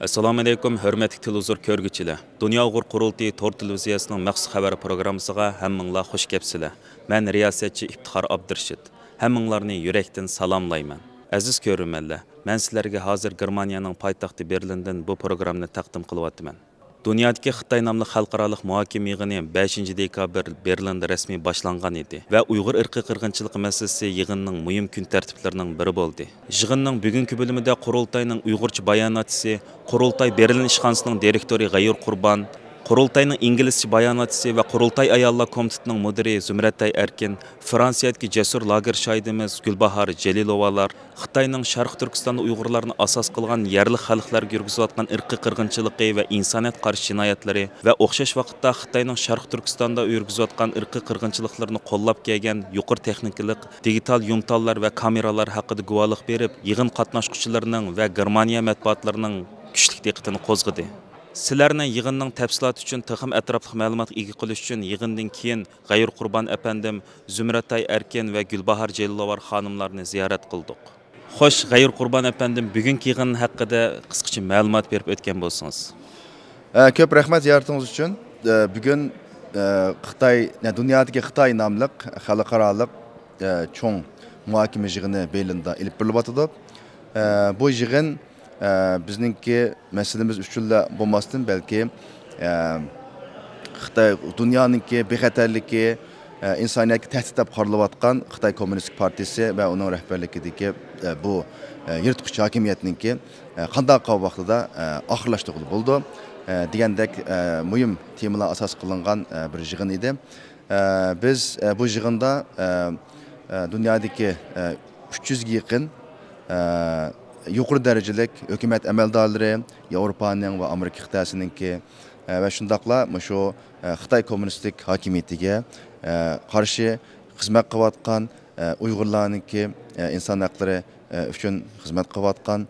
Assalomu alaykum, hörmətli televizor ko'rgüçiler. Dünya Uyghur Qurultayı tor televiziyasining maxsus xabar programmasiga hammanglar xush kelibsizlar. Men riyosatchi Iftixor Abdurshid. Hammanglarni yurakdan salomlayman. Aziz ko'ruvchilar, men sizlarga hozir Germaniyaning poytaxti Berlindan bu programmani taqdim qilyapman. Dunyodagi Xitoy nomli xalqaro muhokama yig'ini 5 dekabr Berlinda rasmiy boshlangan edi va Uyg'ur irqiy qirg'inchiligi masalasi yig'inning muhim kun tartiblarining biri bo'ldi. Yig'inning bugungi bo'limida Qurultayning Uyg'urcha bayonotchisi, Qurultay Berlin ishxonasining direktori G'ayur Qurbon, Qurultayning inglizcha bayonotchisi va Qurultay ayollar komitetining mudiri Zumratay Erkin, Fransiyadagi jasur lager shoidimiz Gulbahor Jelilovalar, Xitoyning Sharq Turkistonda Uyg'urlarni asos qilgan yerli xalqlarga yurgizayotgan irqiy qirg'inchiligi va insoniyat qarshi jinoyatlari va o'xshash vaqtda Xitoyning Sharq Turkistonda yurgizayotgan irqiy qirg'inchiliklarni qo'llab kelgan yuqori texnikalik digital yumtallar va kameralar haqida guvohlik berib, yig'in qatnashchilarining va Germaniya matbuotlarining kuchli diqqatini qo'zg'adi. Sizlarni yig'inning tafsiloti uchun texnik atrofli ma'lumot ega qilish uchun yig'indan keyin G'ayur Qurbon apandim, Zumratay Erkin va Gulbahor Jelilovar xonimlarni ziyorat qildik. Xo'sh, G'ayur Qurbon apandim, bugungi yig'in haqida qisqacha ma'lumot berib o'tgan bo'lsangiz. Ko'p rahmat ziyoratingiz uchun. Bugun Xitoy, dunyodagi Xitoy nomli xalqaro cho'ng muhokama yig'ini Berlinda ilib borilyapti. Bu yig'in bizningki masalamiz uchunla bo'lmasdan balki Xitoy dunyoninki bexatarligi, insoniyatga tahdid deb qaralayotgan Xitoy Kommunistik partiyasi va uning rahbarligidagi bu yirtqich hokimiyatninki qanday vaqtida oxirlashtirildi bo'ldi degandek muhim temalar asos qilingan bir yig'in edi. Biz bu yig'inda dunyodagi 300 ga yaqin yuqori darajalik hukumat amaldorlari, Yevropaning va Amerika Xitoysininki va shundaqla shu Xitoy kommunistik hokimiyatiga qarshi xizmat qilayotgan Uyg'urlarninki inson haqlari uchun xizmat qilayotgan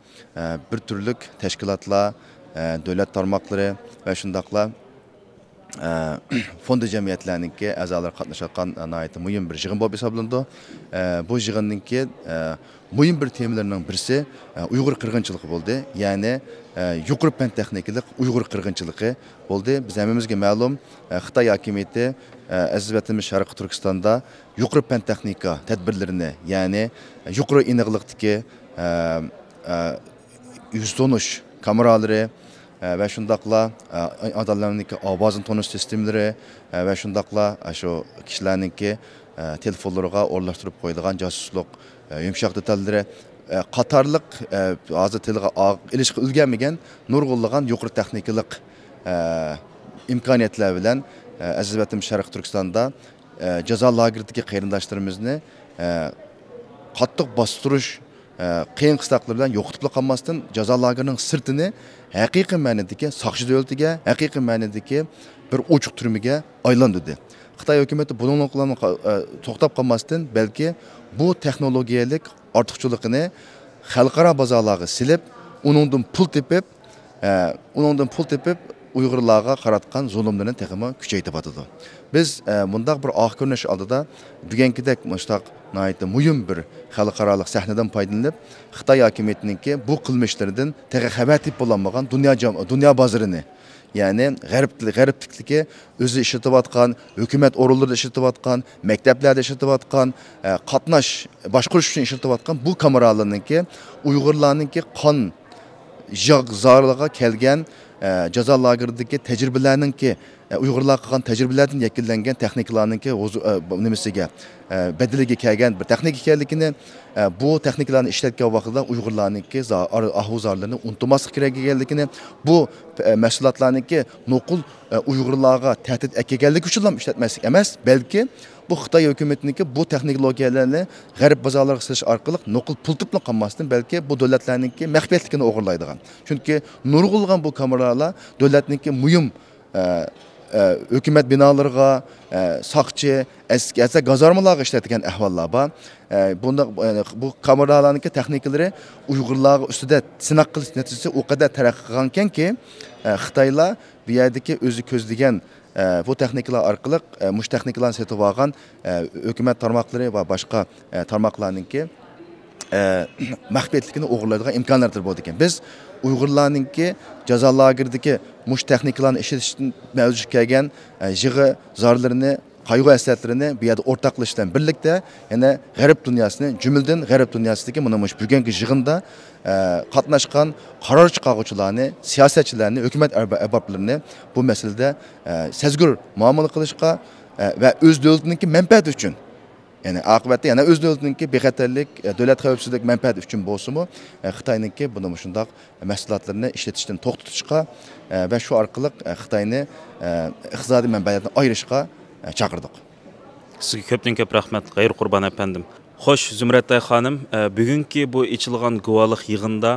bir turlik tashkilotlar, davlat tarmoqlari va shundaqla fond jamiyatlarninki a'zolari qatnashgan nihoyatda muhim bir yig'in bo'lib hisoblanadi. Bu yig'inninki muhim bir temalarning birisi Uyg'ur qirg'inchiligi bo'ldi. Ya'ni yuqori fan texnikalik Uyg'ur qirg'inchiligi bo'ldi. Biz hammamizga ma'lum, Xitoy hokimiyati aziz vatanimiz Sharq Turkistonda yuqori fan texnika tadbirlarini, ya'ni yuqori aniqlikdagi yuz tonish kameralari ve şundaqla adamlarınki ovozini tonish sistemleri ve şundaqla şu kişilerninki telefonlarına o'rlashtirib qo'yilgan jasusluk yumshoq detalları qatorliq hozir tilga ilishga ulgurmagan nurg'unlagan yuqori texnikalik imkoniyatlar bilan aziz vatanimiz Sharq Turkistonda jazo lageridagi qarindoshlarimizni qattiq bostirish qiyin qisloqlar bilan yo'qotib qolmasdan jazo lagerining sirtini haqiqiy ma'nodagi soqchi davlatiga, haqiqiy ma'nodagi bir ochiq turmaga aylantirdi. Xitoy hukumati buningni to'xtab qolmasdan balki bu texnologiyalik ortiqchiligini xalqaro bozorlarga silib, uningdan pul tepib Uyg'urlarga qaratgan zulmlarni texmo kuchaytirib atadi. Biz bundaq bir oq ko'rinish oldida bugünkidek mustaq nihoyatda muhim bir xalqaro sahnadan foydalanib, Xitoy hokimiyatininki bu qilmishlaridan tega xabar tip bo'lmagan dunyo bozorini, ya'ni g'arblikdagi o'zi ishlatayotgan, hukumat o'rinlarida ishlatayotgan, maktablarda ishlatayotgan, qatnash boshqarish uchun ishlatayotgan bu kameralarninki Uyg'urlarninki qon zarliga kelgan jazo lageridagi tajribalarninki Uyg'urlar qilgan tajribalardan yakunlangan texnikalarninki nimasiga bedeliga kelgan bir texnika ekanligini, bu texnikalarni ishlatgan vaqtda Uyg'urlarninki ahvozorlarini unutmaslik kerak ekanligini, bu mahsulotlarninki nuqul Uyg'urlarga tahdid ekanligi uchun ham ishlatmaslik emas, balki bu Xitoy hukumatiniki bu texnologiyalarni g'arb bozorlariga silish orqali nuqul pul topib qolmasdan balki bu davlatlarninki maxfiyatligini o'g'irlaydigan. Chunki nurg'ulgan bu kameralar davlatninki muhim hukumat binolarga, soqchi, askar gazarmalarga ishlatgan ahvollar bor. Bu kameralarninki texnikalari Uyg'urlar ustida sinaq qilish natijasida o qadar taraqqiy qilganki, Xitoylar bu yerdagi o'zi ko'zlagan bu texnikalar orqali mush texnikalarni sotib olgan hukumat tarmoqlari va boshqa tarmoqlarninki maxfiyatligini o'g'irlaydigan imkoniyatlar bo'ldi ekan. Biz Uyg'urlarninki jazo lageridagi mush texnikalarni ishlatishdan mavzu kelgan yig'i zorlarini qayg'u asarlarini bu yerda o'rtoqlashishdan birlikda yana g'arb dunyosini jumladan g'arb dunyosidagi mana mush bugungi yig'inda qatnashgan qaror chiqaruvchilarni siyosatchilarni hukumat arboblarini bu masalada sezgur muomala qilishga va o'z davlatiniki manfaati uchun yani oqibatda yana o'z davlatiniki bexatarlik davlat xavfsizlik manfaati uchun bo'lsa-mu Xitoyniki buni shundoq mahsulotlarni ishlatishdan to'xtatishga va shu orqali Xitoyni iqtisodiy manbalardan ayirishga chaqirdik. Sizga ko'pdan ko'p rahmat, G'ayur Qurban apandim. Xo'sh, Zumratay xonim, bugungi bu ichilgan guvohlik yig'inda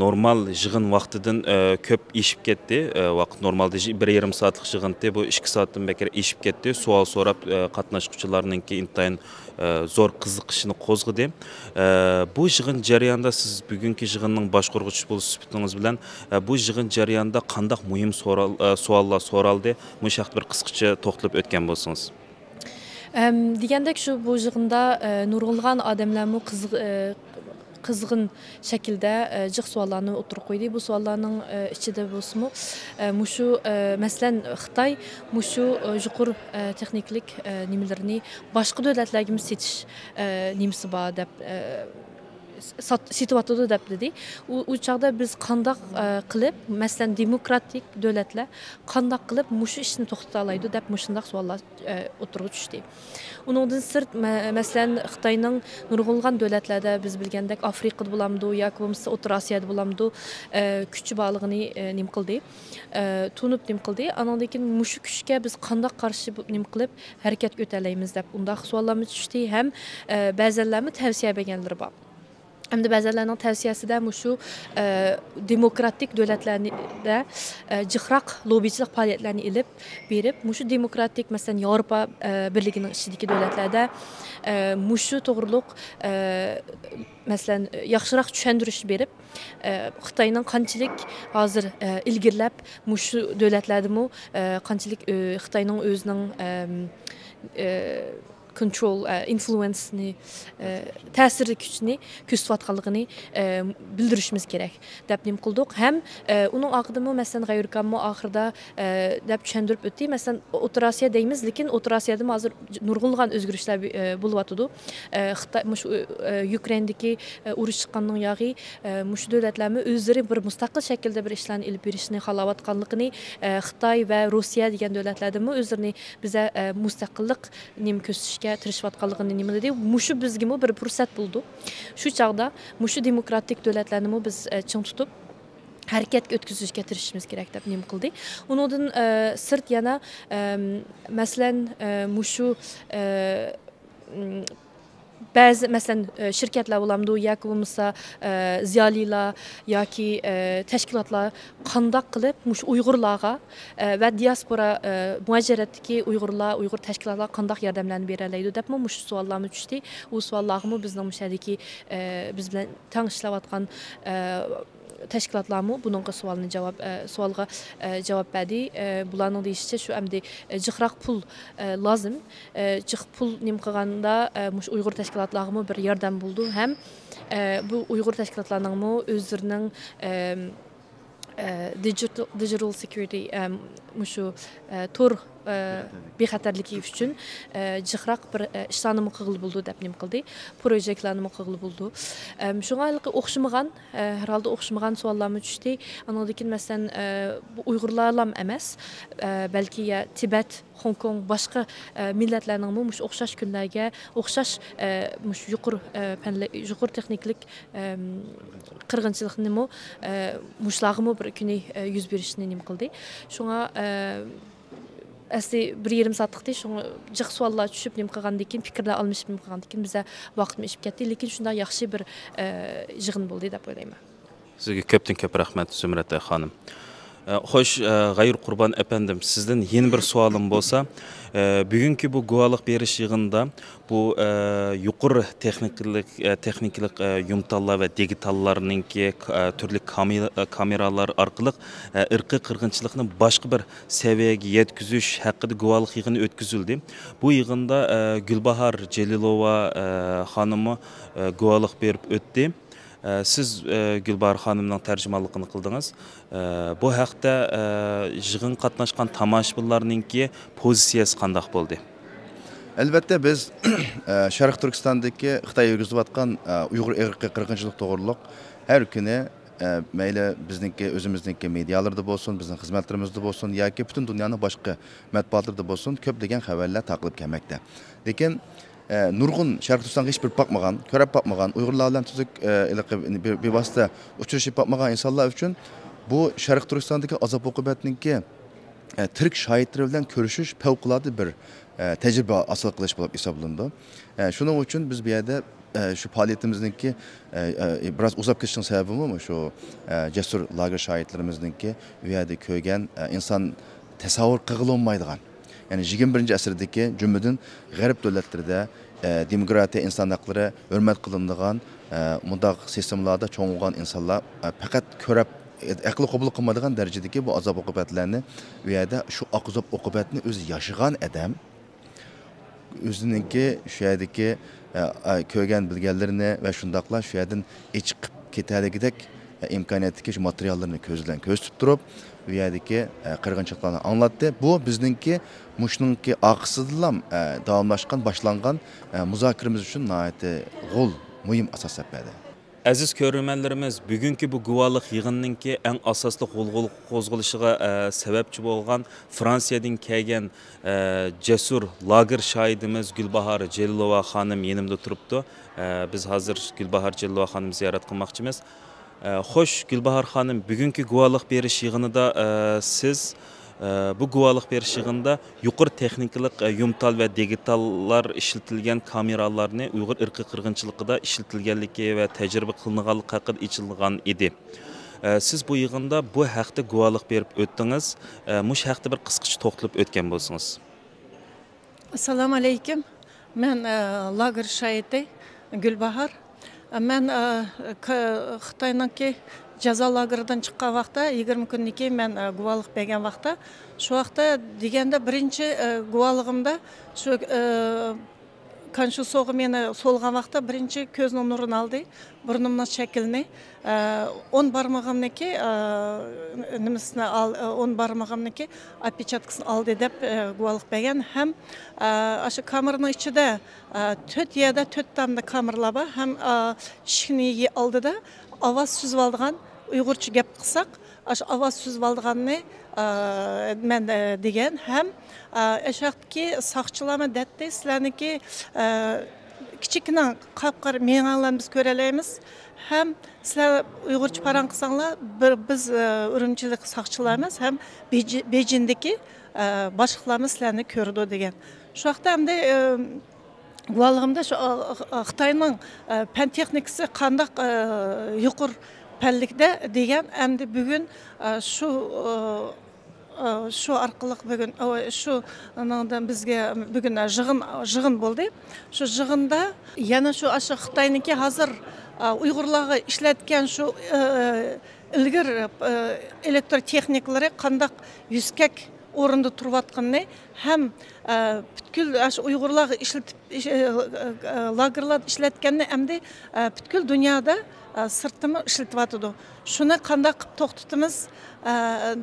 normal yig'in vaqtidan ko'p eshib ketdi. Vaqt normalda 1,5 soatlik yig'indi, bu 2 soatdan bekar eshib ketdi. Savol so'rab qatnashuvchilarninki intayin zo'r qiziqishini qo'zg'adi. Bu yig'in jarayonida siz bugungi yig'inning boshqaruvchisi bo'lish sifatingiz bilan bu yig'in jarayonida qanday muhim savollar so'raldi? Mush haqida bir qisqacha to'xtalib o'tgan bo'lsangiz. Degandek şu bu yig'inda nurg'unlagan odamlarni qizg'in shaklda jiq savollarni o'tirib qo'ydi. Bu savollarning ichida bo'lsa-mu, mushu masalan Xitoy mushu yuqur texniklik nimalarni boshqa davlatlarga setish nimasi bor deb situasyada deb dedi. U çağda biz qandaq qilib, masalan demokratik davlatlar qandaq qilib mushu ishni to'xtata oladi deb mushundaq savollar o'tirib tushdi. Uningdan sirt masalan Xitoyning nurg'ulgan davlatlarda biz bilgandek Afrikada bo'lamdi yoki bo'lmasa O'rta Osiyoda bo'lamdi, kuchi borligini nim qildi. Tunib nim qildi. Anandan mushu kuchga biz qandaq qarshi nim qilib harakat o'talaymiz deb undaq savollarimiz tushdi. Ham ba'zanlarni tavsiya berganlar bor. Hem de bazılarının tavsiyasida mushu demokratik davlatlarda jiqroq lobbichilik faoliyatlarini ilib berib, mushu demokratik masalan Yevropa birligining ichidagi davlatlarda mushu to'g'riliq masalan yaxshiroq tushuntirish berib, Xitoyning qanchalik hozir ilgirlab mushu davlatlardami qanchalik Xitoyning o'zining control, influence'ni, ta'sirli kuchni ko'rsatayotganligini bildirishimiz kerak deb nim qildik. Ham uning oqidimi masalan G'ayurkammo oxirida deb tushuntirib o'tdi. Masalan O'rta Osiyo deymiz, lekin O'rta Osiyoda hozir nurg'unlagan o'zgarishlar bo'lyapti. Xitoy mush Ukrainadagi urush chiqqandan yo'g'i mush davlatlarni o'zlari bir mustaqil shaklda bir ishlarni ilib berishni xohlayotganligini Xitoy va Rossiya degan davlatlardami o'zlarini biza mustaqillik nim ko'rsatish tirishayotganligini nima dedi? Mushu bizga bir fursat bo'ldi. Shu chaqda mushu demokratik davlatlarni biz ching tutib harakatga o'tkazishga tirishimiz kerak deb nim qildi. Undan sirt yana masalan mushu ba'zi masalan shirkatlar bo'lamdi yoki bo'lmasa ziyolilar yoki tashkilotlar qandoq qilib mush Uyg'urlarga va diaspora muajiratdagi Uyg'ur tashkilotlar qandoq yordamlarni bera oladi deb mush savollarni tushdi. U savollarni bizning mushadiki biz bilan tang ishlayotgan tashkilotlarmi buningga savolga javob berdi. Bularning deyishicha shu amdi jiqroq pul lozim. Jiq pul nim qilganda mush Uyg'ur tashkilotlarga bir yordam bo'ldi. Ham bu Uyg'ur tashkilotlarining o'zlarining digital security mushu tur bexatarligi uchun jiqroq bir ishlarni qilib bo'ldi deb nim qildi. Projektlarni qilib bo'ldi. Shunga o'xshamagan, herhalde o'xshamagan savollarni tushdi. Anadaki masalan bu Uyg'urlarlam emas, balki ya Tibet, Hong Kong boshqa millatlarning mush o'xshash kunlarga o'xshash mush yuqur texniklik qirg'inchilikni mushlarga bir kuni yuz berishni nim qildi. Shunga asli 1,5 soatlikda shunga jiq savollar tushib nim qilgandan keyin fikrlar almashib nim qilgandan keyin biza vaqtni ishib ketdi, lekin shunday yaxshi bir yig'in bo'ldi deb o'ylayman. Sizga ko'pdan ko'p rahmat Zumratay xonim. Xo'sh, G'ayur Qurban apandim, sizdan yeni bir savolim bo'lsa, bugungi bu guvohlik berish yig'inida bu yuqori texniklik yumtallar va digitallarninki turli kameralar orqali irqiy qirg'inchilikni boshqa bir saviyaga yetkazish haqida guvohlik yig'ini o'tkazildi. Bu yig'inda Gulbahor Jelilova xonimi guvohlik berib o'tdi. Siz Gülbahar xanımның tərcümanlığını qıldınız. Bu haqda yığın qatnaşqan tomoshabinlarningki pozitsiyasi qandaq bo'ldi? Albatta biz Sharq Turkistondagi Xitoy yurgizayotgan Uyg'ur irqiy qirg'inchilik to'g'riliq har kuni mayli bizniki o'zimizniki medialarda bo'lsin, bizning xizmatlarimizda bo'lsin yoki butun dunyoning boshqa matbuotlarida bo'lsin ko'plagan xabarlar taqilib kelmoqda. Lekin nurg'un Sharq Turkistonga hech bir boqmagan, ko'rib boqmagan, Uyg'urlar bilan tuzuk bevosita uchrashib boqmagan insonlar uchun bu Sharq Turkistondagi azob oqibatniki tirik shohidlar bilan ko'rishish favqulodda bir tecrübe asıl qilish bo'lib hisoblandi. Shuning uchun biz bu yerda şu faaliyetimizdeki biraz uzak ketishning sababi mi şu cesur lager şahitlerimizdeki bu yerda ko'rgan inson tasavvur qilolmaydigan. Yani 21. asrdagi jumladan g'arb davlatlarida demokratiya, inson haqlari hurmat qilinadigan mundaq sistemlarda cho'ng'ilgan insonlar faqat ko'rib aqli qabul qilmaydigan darajadagi bu azob oqibatlarni bu yerda shu azob oqibatni o'zi yashagan odam o'zininki shu yerdagi ko'rgan bilganlarini va shundoqla shu yerdan chiqib ketaligidek imkoniyatdagi shu materiallarni ko'zdan ko'z tutib turib bu yerdagi qirg'inchiliklarni anglatdi. Bu bizningki mushningki oqisidan davomlashgan boshlangan muzokaramiz uchun nihoyatda g'ol muhim asos topadi. Aziz ko'rmanlarimiz, bugungi bu guvohlik yig'inninki eng asosli qo'zg'alishiga sababchi bo'lgan Fransiyadan kelgan jasur lager shohidimiz Gulbahor Jalilova xonim yanimda turibdi. Biz hozir Gulbahor Jalilova xonimni ziyorat qilmoqchimiz. Xo'sh, Gulbahor xonim, bugungi guvohlik berish yig'inida siz bu guvohlik berish yig'inida yuqori texnikalik yumtal va digitallar ishlatilgan kameralarni Uyg'ur irqiy qirg'inchiligida ishlatilganligi va tajriba qilinganligi haqida aytilgan edi. Siz bu yig'inda bu haqda guvohlik berib o'tdingiz. Mush haqda bir qisqacha to'xtalib o'tgan bo'lsangiz. Assalomu alaykum. Men lager shohidi Gulbahor. Men Xitoyningki jazo lageridan chiqqan vaqtda 20 kundan keyin men guvohlik bergan vaqtda shu vaqtda deganda birinchi guvohligimda shu Kanşu soğuk meni solğan vaqtda birinchi ko'zning nurini oldi, burnimning shaklini, 10 barmog'imniki nimasini 10 barmog'imniki отпечаткасын oldi deb guvohlik bergan. Ham shu kameraning ichida 4 yerda 4 tamda kameralar bor, ham ishni oldida ovoz suzib oldigan Uyg'urcha gap qilsak, shu ovoz suzib oldiganni men degan ham Eşaqdaki saqçılarma dətdə sizlərniki kiçiklə qapqar meğanlarını biz görələyimiz. Həm sizlər Uyğurca paran qısanlar, biz ürümçilik saqçılarımız, həm Bejindiki başlıqlarımız sizlərni kördü degen. Şu vaxtda həm də guvalığımda şu Xitayның pən texnikisi qandaq yuqur pəllikdə degen, həm də bugün şu arqılıq bugün şu anandan bizge bugün jığın boldu. Şu jığında yana şu aşı Xitayninki hazır Uyg'urlarga ishlatgan şu ilgir elektrotexnikalari qandaq yüzkek o'rinda turayotganini ham butkul Uyg'urlarga ishlatib lagerlarda ishlatganini hamda butkul dunyoda sırtımı işletiyordu. Şunu qandaq qilib to'xtatamiz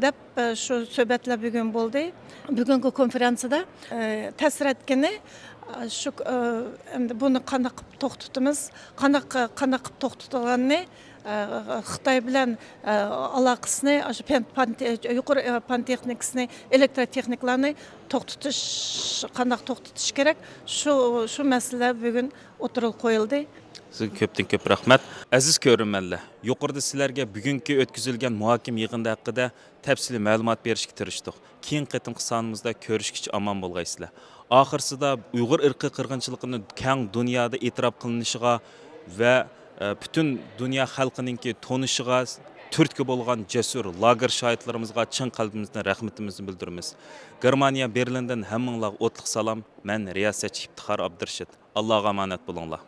deb şu söhbətlər bugün bo'ldi. Bugungi konferansiyada ta'sir etgani şu bunu qandaq qilib to'xtatamiz, qandaq qilib to'xtatilganini Xitoy bilan aloqasini, yuqori pan texnikasini, elektrotexniklarni to'xtatish, qandaq to'xtatish kerak. Şu masala bugun o'tirilib qo'yildi. Sizga ko'pdan ko'p rahmat. Aziz ko'rmanlar, yuqorida sizlarga bugungi o'tkazilgan muhokama yig'ini haqida tafsiliy ma'lumot berishga tirishdik. Keyin qatimqi sonimizda ko'rishguncha omon bo'lgaysizlar. Oxirsida Uyg'ur irqiy qirg'inchiligini keng dunyoda e'tirof qilinishiga va butun dunyo xalqininki tonishiga turtki bo'lgan jasur lager shohidlarimizga chin qalbimizdan rahmatimizni bildiramiz. Germaniya Berlindan hammanglarga o'tliq salom. Men riyosatchi Iftixor Abdurshid. Allohga omonat bo'linglar.